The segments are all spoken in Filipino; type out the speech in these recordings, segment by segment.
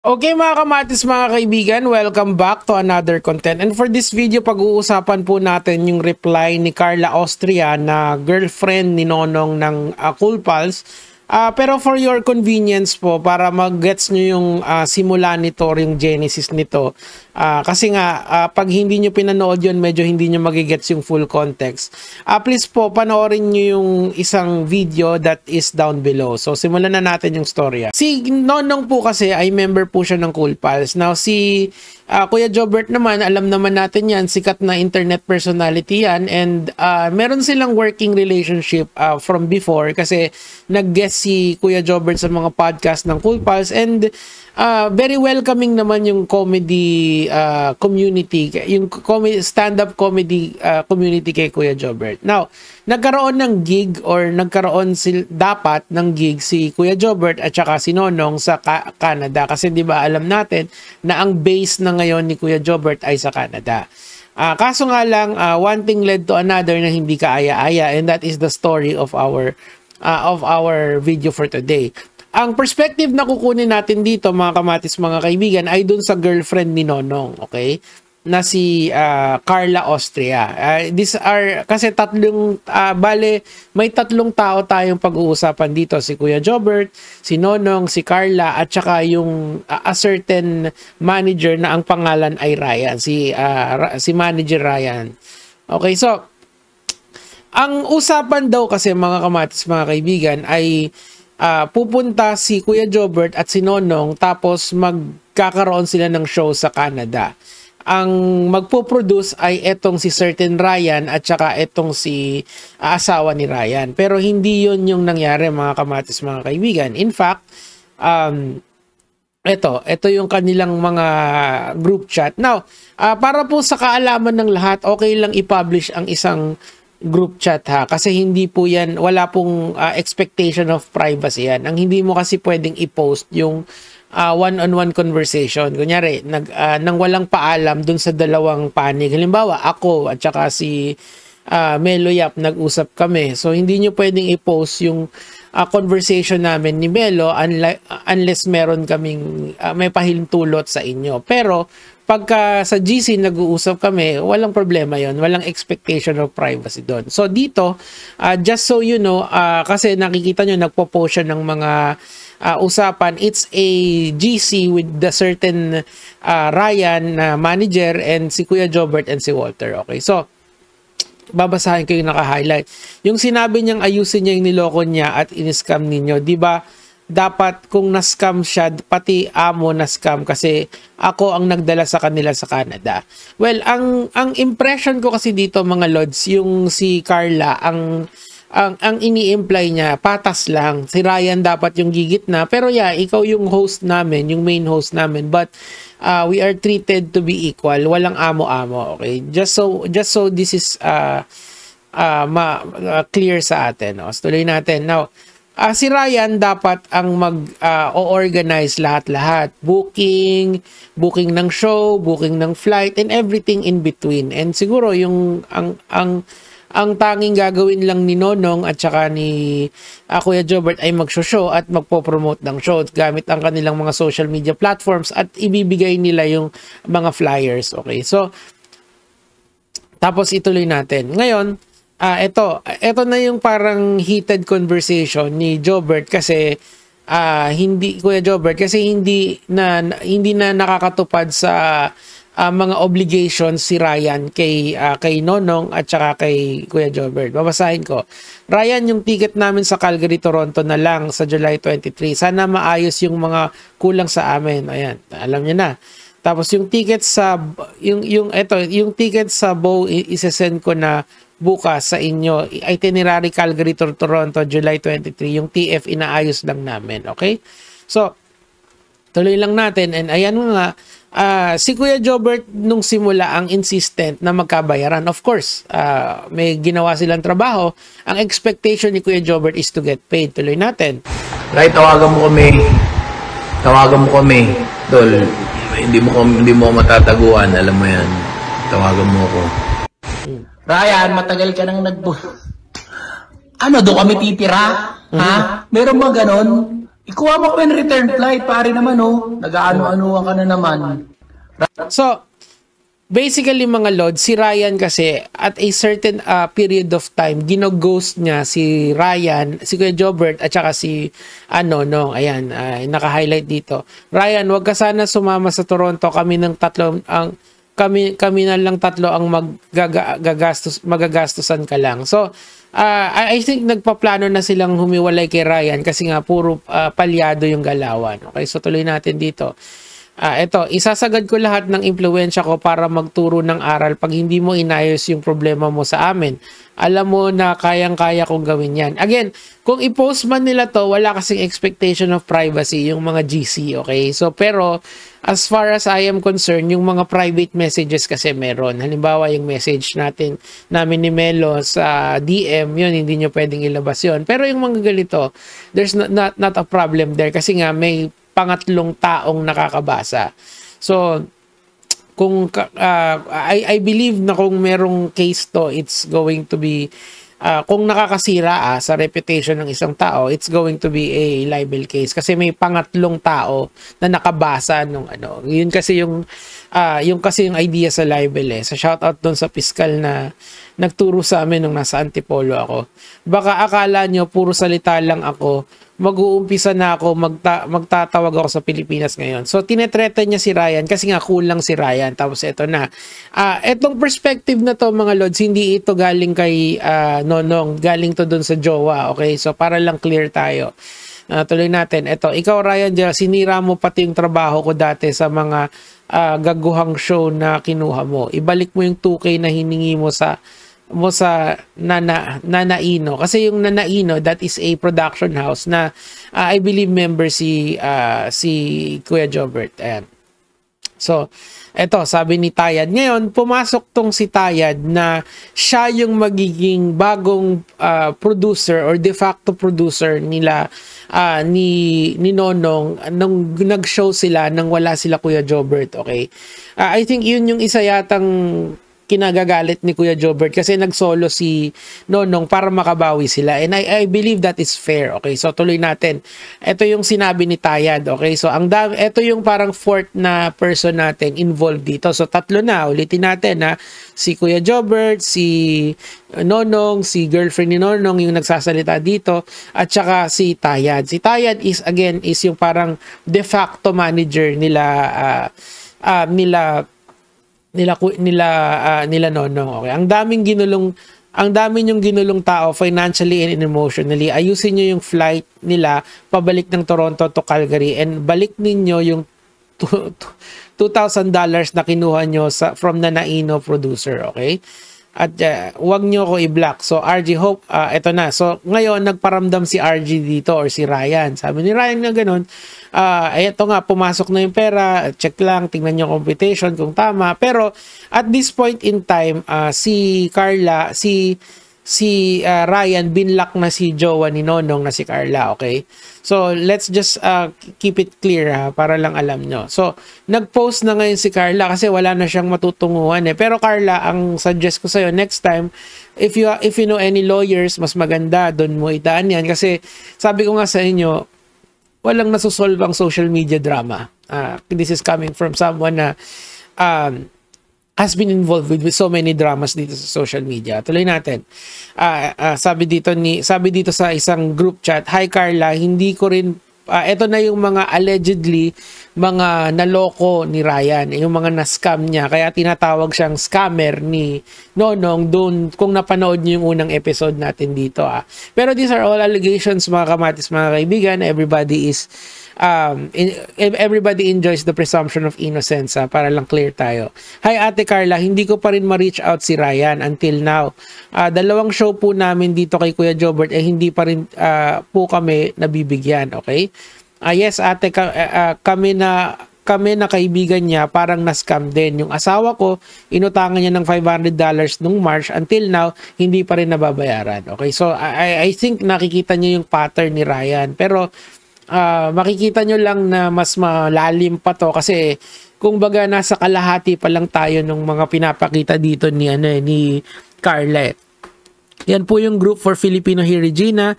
Okay mga kamatis, mga kaibigan, welcome back to another content. And for this video, pag-uusapan po natin yung reply ni Carla Austria na girlfriend ni Nonong ng Cool Pals. Pero for your convenience po, para mag-gets nyo yung simula nito or yung genesis nito. Kasi nga, pag hindi nyo pinanood yun, medyo hindi nyo magigets yung full context. Please po, panoorin nyo yung isang video that is down below. So, simulan na natin yung storya. Si Nonong po kasi ay member po siya ng Cool Pals. Now, si Kuya Jobert naman, alam naman natin yan, sikat na internet personality yan. And meron silang working relationship from before kasi nag-guest si Kuya Jobert sa mga podcast ng Cool Pals. And very welcoming naman yung comedy community, yung stand-up comedy community kay Kuya Jobert. Now, nagkaroon ng gig or nagkaroon dapat ng gig si Kuya Jobert at saka si Nonong sa Canada. Kasi di ba alam natin na ang base na ngayon ni Kuya Jobert ay sa Canada. Kaso nga lang, one thing led to another na hindi kaaya-aya, and that is the story of our video for today. Ang perspective na kukunin natin dito, mga kamatis, mga kaibigan, ay dun sa girlfriend ni Nonong, okay? Na si Carla Austria. These are, kasi may tatlong tao tayong pag-uusapan dito. Si Kuya Jobert, si Nonong, si Carla, at saka yung a certain manager na ang pangalan ay Ryan. Si Manager Ryan. Okay, so, ang usapan daw kasi, mga kamatis, mga kaibigan, ay pupunta si Kuya Jobert at si Nonong tapos magkakaroon sila ng show sa Canada. Ang magpo-produce ay etong si certain Ryan at saka etong si asawa ni Ryan. Pero hindi yun yung nangyari, mga kamatis, mga kaibigan. In fact, ito yung kanilang mga group chat. Now, para po sa kaalaman ng lahat, okay lang i-publish ang isang group chat ha, kasi hindi po yan, wala pong expectation of privacy yan. Ang hindi mo kasi pwedeng i-post yung one-on-one conversation. Kunyari, nang walang paalam dun sa dalawang panig. Halimbawa, ako at saka si Melo Yap, nag-usap kami. So, hindi nyo pwedeng i-post yung conversation namin ni Melo unless meron kaming may pahintulot sa inyo. Pero, pagka sa GC nag-uusap kami, walang problema yon, walang expectation of privacy doon. So dito, just so you know, kasi nakikita nyo, nagpo-post siya ng mga usapan, it's a GC with the certain Ryan manager and si Kuya Jobert and si Walter. Okay, so babasahin ko yung naka-highlight. Yung sinabi niyang ayusin niya yung niloko niya at in-scam ninyo, di ba? Dapat kung na-scam siya, pati amo na-scam kasi ako ang nagdala sa kanila sa Canada. Well, ang impression ko kasi dito, mga lods, yung si Carla, ang ini-imply niya, patas lang. Si Ryan dapat yung gigit na. Pero yeah, ikaw yung host namin, yung main host namin. But we are treated to be equal. Walang amo-amo, okay? Just so this is clear sa atin. No? So, tuloy natin. Now, si Ryan dapat ang mag-organize lahat-lahat. Booking ng show, booking ng flight, and everything in between. And siguro yung ang tanging gagawin lang ni Nonong at saka ni Kuya Jobert ay mag-show at magpo-promote ng show gamit ang kanilang mga social media platforms at ibibigay nila yung mga flyers. Okay, so tapos ituloy natin. Ngayon, ito na yung parang heated conversation ni Jobert kasi Kuya Jobert kasi hindi na nakakatupad sa mga obligations si Ryan kay Nonong at saka kay Kuya Jobert. Babasahin ko. Ryan, yung ticket namin sa Calgary, Toronto na lang sa July 23. Sana maayos yung mga kulang sa amin. Ayan, alam niyo na. Tapos yung ticket sa yung ticket sa Bow isesend ko na bukas sa inyo. Itinerary Calgary to Toronto, July 23. Yung TF inaayos lang namin. Okay? So, tuloy lang natin. And ayan nga, si Kuya Jobert nung simula ang insistent na magkabayaran. Of course, may ginawa silang trabaho. Ang expectation ni Kuya Jobert is to get paid. Tuloy natin. Right, tawagan mo kami. Tol, hindi mo matataguan, alam mo yan. Tawagan mo ako. Ryan, matagal ka nang Ano, doon kami titira? Ha? Meron ba ganon? Ikuha mo ko yung return flight, pare naman, oh. Nag-ano-anuhan ka na naman. So, basically mga lord, si Ryan kasi at a certain period of time, ginoghost niya si Ryan, si Kuya Jobert at saka si ayan, naka-highlight dito. Ryan, wag ka sana sumama sa Toronto, kami na lang tatlo ang magagastusan ka lang. So, I think nagpaplano na silang humiwalay kay Ryan kasi nga puro palyado yung galawan. Okay, so tuloy natin dito. Ito, isasagad ko lahat ng impluwensya ko para magturo ng aral pag hindi mo inayos yung problema mo sa amin. Alam mo na kayang-kaya kong gawin yan. Again, kung i-post man nila to, wala kasing expectation of privacy yung mga GC, okay? So, pero, as far as I am concerned, yung mga private messages kasi meron. Halimbawa, yung message namin ni Melo sa DM, yun, hindi nyo pwedeng ilabas yun. Pero yung mga ganito, there's not a problem there kasi nga may pangatlong taong nakakabasa. So, kung I believe na kung merong case to, it's going to be kung nakakasira sa reputation ng isang tao, it's going to be a libel case kasi may pangatlong tao na nakabasa nung ano. Yun kasi yung idea sa libel Sa shoutout doon sa piskal na nagturo sa amin nung nasa Antipolo ako. Baka akala nyo puro salita lang ako, mag-uumpisa na ako, magtatawag ako sa Pilipinas ngayon. So, tinetreten niya si Ryan kasi nga kulang si Ryan. Tapos, ito na. Etong perspective na to mga lods, hindi ito galing kay Nonong. Galing to dun sa jowa. Okay? So, para lang clear tayo. Tuloy natin. Ito, ikaw Ryan, sinira mo pati yung trabaho ko dati sa mga gaguhang show na kinuha mo. Ibalik mo yung 2K na hiningi mo sa Nanaino. Kasi yung Nanaino, that is a production house na I believe member si Kuya Jobert. Ayan. So, eto, sabi ni Tayad. Ngayon, pumasok tong si Tayad na siya yung magiging bagong producer or de facto producer nila ni Nonong nung nag-show sila nang wala sila Kuya Jobert. Okay? I think yun yung isa yatang kinagagalit ni Kuya Jobert kasi nag-solo si Nonong para makabawi sila. And I believe that is fair. Okay, so tuloy natin. Ito yung sinabi ni Tayad. Okay, so ito yung parang fourth na person natin involved dito. So tatlo na. Ulitin natin na si Kuya Jobert, si Nonong, si girlfriend ni Nonong yung nagsasalita dito, at saka si Tayad. Si Tayad is yung parang de facto manager nila Nonong. Okay. Ang dami yung ginulong tao financially and emotionally. Ayusin niyo yung flight nila pabalik ng Toronto to Calgary and balik ninyo yung $2,000 na kinuha nyo from Nanaino producer, okay? At wag nyo ko i-block. So RG Hope, eto na. So ngayon nagparamdam si RG dito or si Ryan. Sabi ni Ryan na ganun, eto nga, pumasok na yung pera, check lang, tingnan nyo computation kung tama. Pero at this point in time, si Carla, si Ryan binlock na si jowa ni Nonong na si Carla, okay? So let's just keep it clear para lang alam nyo. So nag-post na ngayon si Carla kasi wala na siyang matutunguhan Pero Carla, ang suggest ko sa'yo next time, if you know any lawyers, mas maganda doon mo itaan yan kasi sabi ko nga sa inyo, walang nasusolve ang social media drama. This is coming from someone na has been involved with so many dramas dito sa social media. Tuloy natin. Sabi dito sa isang group chat, "Hi Carla, hindi ko rin eto na yung mga allegedly mga naloko ni Ryan, yung mga na-scam niya, kaya tinatawag siyang scammer ni Nonong doon kung napanood niyo yung unang episode natin dito Pero these are all allegations mga kamatis, mga kaibigan. Everybody enjoys the presumption of innocence para lang clear tayo. Hi Ate Carla, hindi ko pa rin ma-reach out si Ryan until now. 2 show po namin dito kay Kuya Jobert hindi pa rin po kami nabibigyan, okay? Yes ate, kami na kaibigan niya parang na-scam din. Yung asawa ko, inutangan niya ng $500 nung March, until now hindi pa rin nababayaran. Okay, so I think nakikita niyo yung pattern ni Ryan, pero makikita nyo lang na mas malalim pa to kasi kung baga nasa kalahati pa lang tayo ng mga pinapakita dito ni Carla. Yan po yung group for Filipino here, Regina.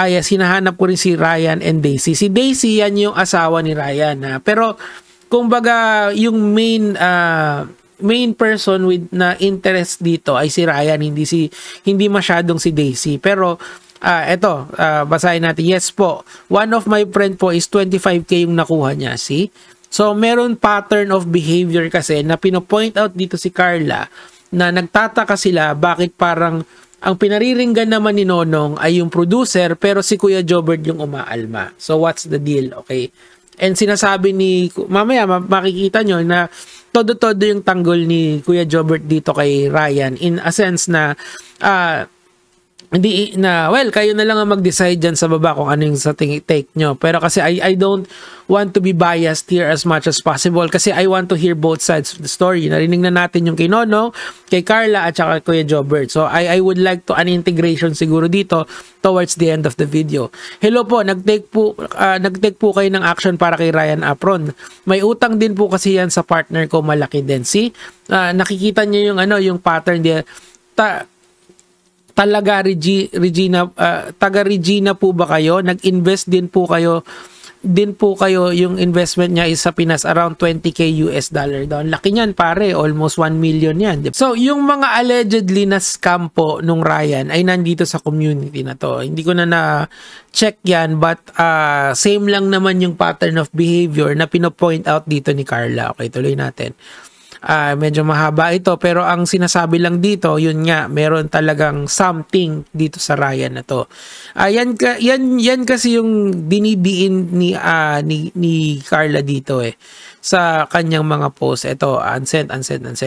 Yes, hinahanap ko rin si Ryan and Daisy. Si Daisy, yan yung asawa ni Ryan. Pero, kumbaga, yung main person with na interest dito ay si Ryan, hindi masyadong si Daisy. Pero, basahin natin. Yes po, one of my friend po is 25k yung nakuha niya. See? So, meron pattern of behavior kasi na pinopoint out dito si Carla na nagtataka sila bakit parang ang pinariringgan naman ni Nonong ay yung producer pero si Kuya Jobert yung umaalma. So, what's the deal? Okay. And sinasabi ni, mamaya makikita nyo na todo-todo yung tanggol ni Kuya Jobert dito kay Ryan in a sense na kayo na lang ang mag-decide dyan sa baba kung ano yung sa take nyo. Pero kasi I don't want to be biased here as much as possible kasi I want to hear both sides of the story. Narinig na natin yung kay Nonong, kay Carla at saka Kuya Jobert. So I would like to an integration siguro dito towards the end of the video. Hello po, nag-take po kayo ng action para kay Ryan Apron. May utang din po kasi yan sa partner ko, malaki din. See? Nakikita niyo yung pattern there. Talaga Regina, taga Regina po ba kayo? Nag-invest din po kayo yung investment niya is sa Pinas around 20k US dollar down. Laki niyan pare, almost 1 million yan. So, yung mga allegedly na scam po nung Ryan ay nandito sa community na to. Hindi ko na check yan but same lang naman yung pattern of behavior na pinopoint out dito ni Carla. Okay, tuloy natin. Medyo mahaba ito pero ang sinasabi lang dito yun nga meron talagang something dito sa Ryan na to. Yan kasi yung dinidiin ni Carla dito sa kanyang mga post. Ito unsent.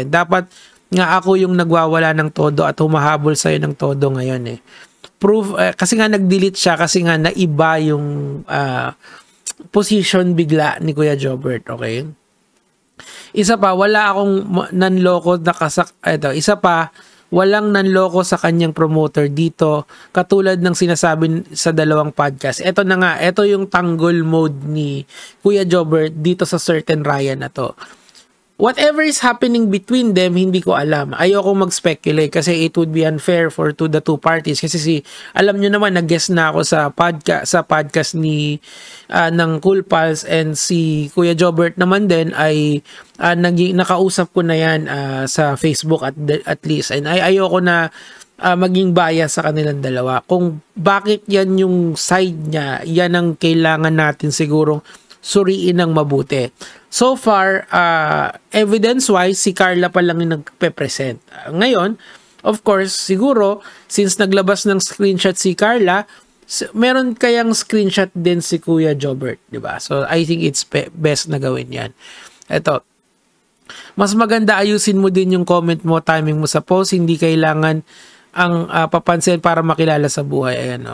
Dapat nga ako yung nagwawala ng todo at humahabol sa'yo ng todo ngayon proof kasi nga nag-delete siya kasi nga naiba yung position bigla ni Kuya Jobert. Okay. Isa pa, wala akong nanloko walang nanloko sa kanyang promoter dito katulad ng sinasabi sa dalawang podcast. Ito na nga, ito yung tanggol mode ni Kuya Jobert dito sa certain Ryan na to. Whatever is happening between them, hindi ko alam. Ayoko mag-speculate kasi it would be unfair to the two parties. Kasi alam nyo naman, nag-guest na ako sa podcast ng Cool Pals and si Kuya Jobert naman din ay nakausap ko na yan sa Facebook at least. And ayoko na maging bias sa kanilang dalawa. Kung bakit yan yung side niya, yan ang kailangan natin sigurong suriin ng mabuti. So far, evidence-wise, si Carla pa lang yung nagpe-present. Ngayon, of course, siguro, since naglabas ng screenshot si Carla, meron kayang screenshot din si Kuya Jobert, di ba? So, I think it's best na gawin yan. Ito, mas maganda ayusin mo din yung comment mo, timing mo sa post, hindi kailangan ang papansin para makilala sa buhay. Ayan,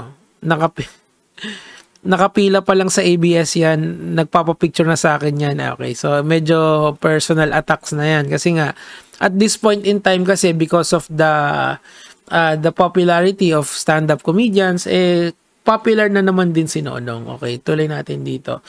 nakapila pa lang sa ABS yan, nagpapapicture na sa akin yan. Okay, so medyo personal attacks na yan kasi nga at this point in time kasi because of the popularity of stand-up comedians, popular na naman din si Nonong. Okay, tuloy natin dito.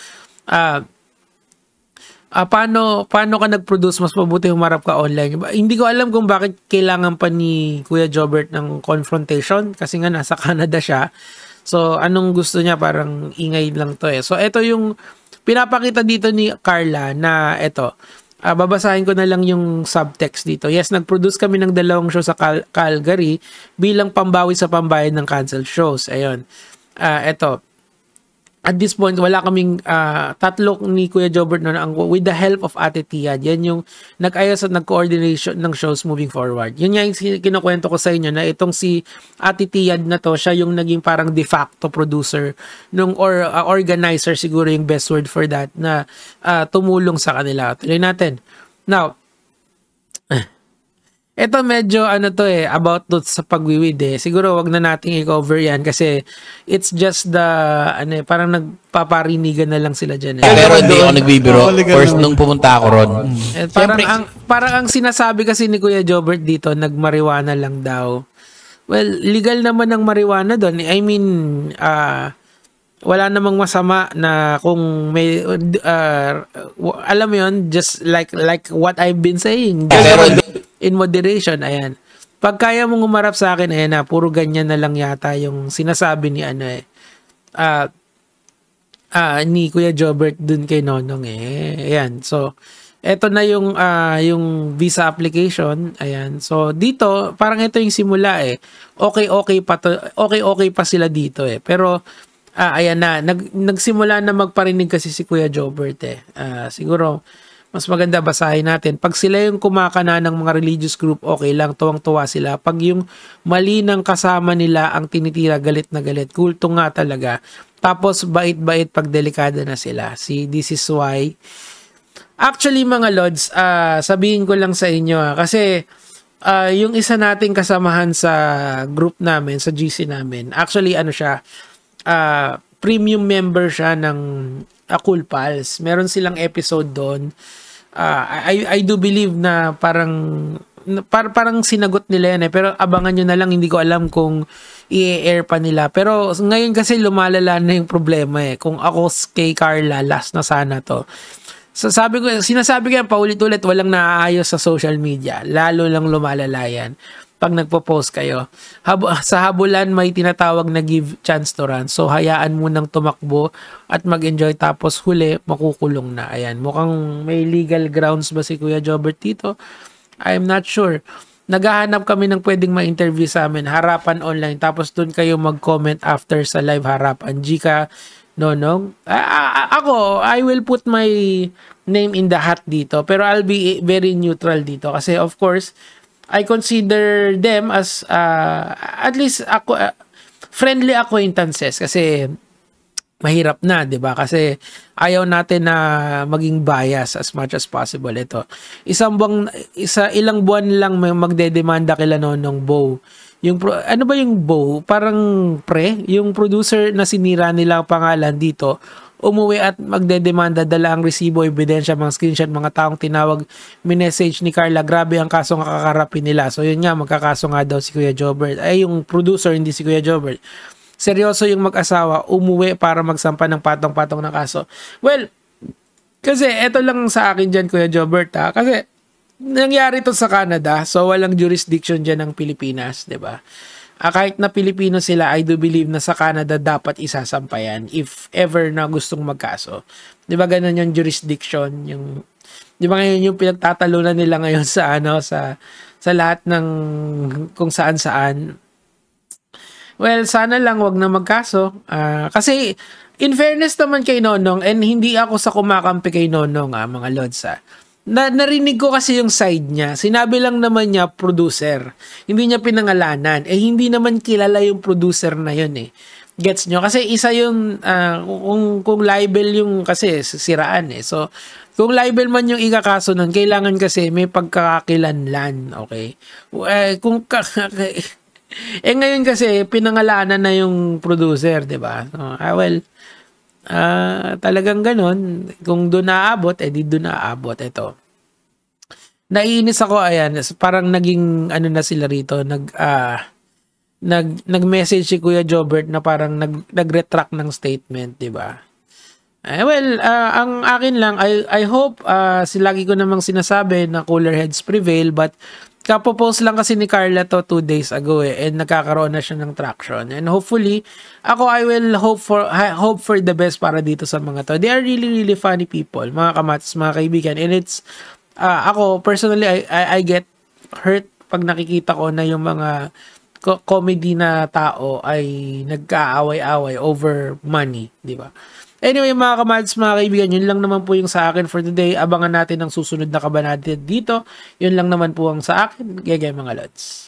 Paano ka nag-produce? Mas mabuti humarap ka online. Hindi ko alam kung bakit kailangan pa ni Kuya Jobert ng confrontation kasi nga nasa Canada siya. So, anong gusto niya? Parang ingay lang to So, ito yung pinapakita dito ni Carla na ito. Babasahin ko na lang yung subtext dito. Yes, nag-produce kami ng 2 show sa Calgary bilang pambawi sa pambayad ng cancel shows. Ayun. Ito. At this point, wala kaming tatlo ni Kuya Jobert with the help of Ate Tiad. Yan yung nag-ayos at nag-coordination ng shows moving forward. Yun yung kinukwento ko sa inyo na itong si Ate Tiad na to, siya yung naging parang de facto producer or organizer siguro yung best word for that na tumulong sa kanila. Tuloy natin. Now, ito medyo about sa pagwiwid Siguro wag na nating i-cover yan kasi it's just the parang nagpaparinigan na lang sila diyan Pero hindi ako nagbibiro. First nung pumunta ako ron. Parang ang sinasabi kasi ni Kuya Jobert dito, nagmariwana lang daw. Well, legal naman ang marijuana doon. I mean, wala namang masama na kung may alam mo yun, just like what I've been saying. Just in moderation, ayan. Pag kaya mong umarap sa akin, na puro ganyan na lang yata yung sinasabi ni ni Kuya Jobert dun kay Nonong Ayan. So, eto na yung visa application. Ayan. So, dito, parang ito yung simula Okay pa sila dito Pero, ayan na. Nagsimula na magparinig kasi si Kuya Jobert siguro, mas maganda basahin natin. Pag sila yung kumakana ng mga religious group, okay lang, tuwang-tuwa sila. Pag yung mali ng kasama nila ang tinitira, galit na galit. Kulto nga talaga. Tapos bait-bait pag delikado na sila. See, this is why. Actually mga Lods, sabihin ko lang sa inyo kasi yung isa nating kasamahan sa group namin, sa GC namin, actually siya, premium member siya ng Cool Pals. Meron silang episode doon. I do believe na parang sinagot nila yan pero abangan nyo na lang, hindi ko alam kung i-air pa nila. Pero ngayon kasi lumalala na yung problema kung ako kay Carla, last na sana to. So sinasabi ko yan paulit-ulit, walang naaayos sa social media. Lalo lang lumalala yan pag nagpo-post kayo. Sa habulan may tinatawag na give chance to run. So hayaan mo nang tumakbo at mag-enjoy tapos huli makukulong na. Ayan, mukhang may legal grounds ba si Kuya Jobert dito? I'm not sure. Naghahanap kami ng pwedeng ma-interview sa amin, harapan online, tapos dun kayo mag-comment after sa live harapan. Gika, Nonong. Ako, I will put my name in the hat dito, pero I'll be very neutral dito kasi of course, I consider them as at least friendly acquaintances kasi mahirap na, 'di ba? Kasi ayaw natin na maging bias as much as possible ito. Ilang buwan lang may magdedemanda kila Nonong Bow. Ano ba yung Bow? Parang yung producer na sinira nila ang pangalan dito, umuwi at magdedemanda, dala ang resibo, ebidensya, mga screenshot, mga taong tinawag, minessage ni Carla, grabe ang kasong kakarapin nila. So yun nga, magkakaso nga daw si Kuya Jobert. Yung producer, hindi si Kuya Jobert. Seryoso yung mag-asawa, umuwi para magsampa ng patong-patong na kaso. Well, kasi eto lang sa akin dyan, Kuya Jobert kasi nangyari to sa Canada, so walang jurisdiction dyan ng Pilipinas, diba? Kahit na Pilipino sila, I do believe na sa Canada dapat isasampayan if ever na gustong magkaso. Di ba ganun yung jurisdiction? Di ba ngayon yung pinagtatalunan nila ngayon sa sa lahat ng kung saan-saan? Well, sana lang wag na magkaso. Kasi in fairness naman kay Nonong, and hindi ako sa kumakampi kay Nonong, mga Lods, narinig ko kasi yung side niya. Sinabi lang naman niya producer. Hindi niya pinangalanan. Hindi naman kilala yung producer na yun Gets nyo? Kasi isa yung kung libel yung kasi siraan So, kung libel man yung ikakaso nun, kailangan kasi may pagkakakilanlan. Okay? Ngayon kasi pinangalanan na yung producer, 'di ba? Talagang ganun. Kung doon naabot, di doon naabot. Ito. Naiinis ako, ayan. Parang naging, na sila rito, nag-message si Kuya Jobert na parang nag-retract ng statement, di ba? Ang akin lang, I hope, lagi ko namang sinasabi na cooler heads prevail, but kapopost lang kasi ni Carla to 2 days ago and nagkakaroon na siya ng traction. And hopefully, I will hope for the best para dito sa mga to. They are really, really funny people, mga kamatis, mga kaibigan. And it's, ako, personally, I get hurt pag nakikita ko na yung mga comedy na tao ay nagkaaway-away over money, di ba? Anyway, mga kamads, mga kaibigan, yun lang naman po yung sa akin for today. Abangan natin ang susunod na kabanata dito. Yun lang naman po ang sa akin. Gagay mga Lods.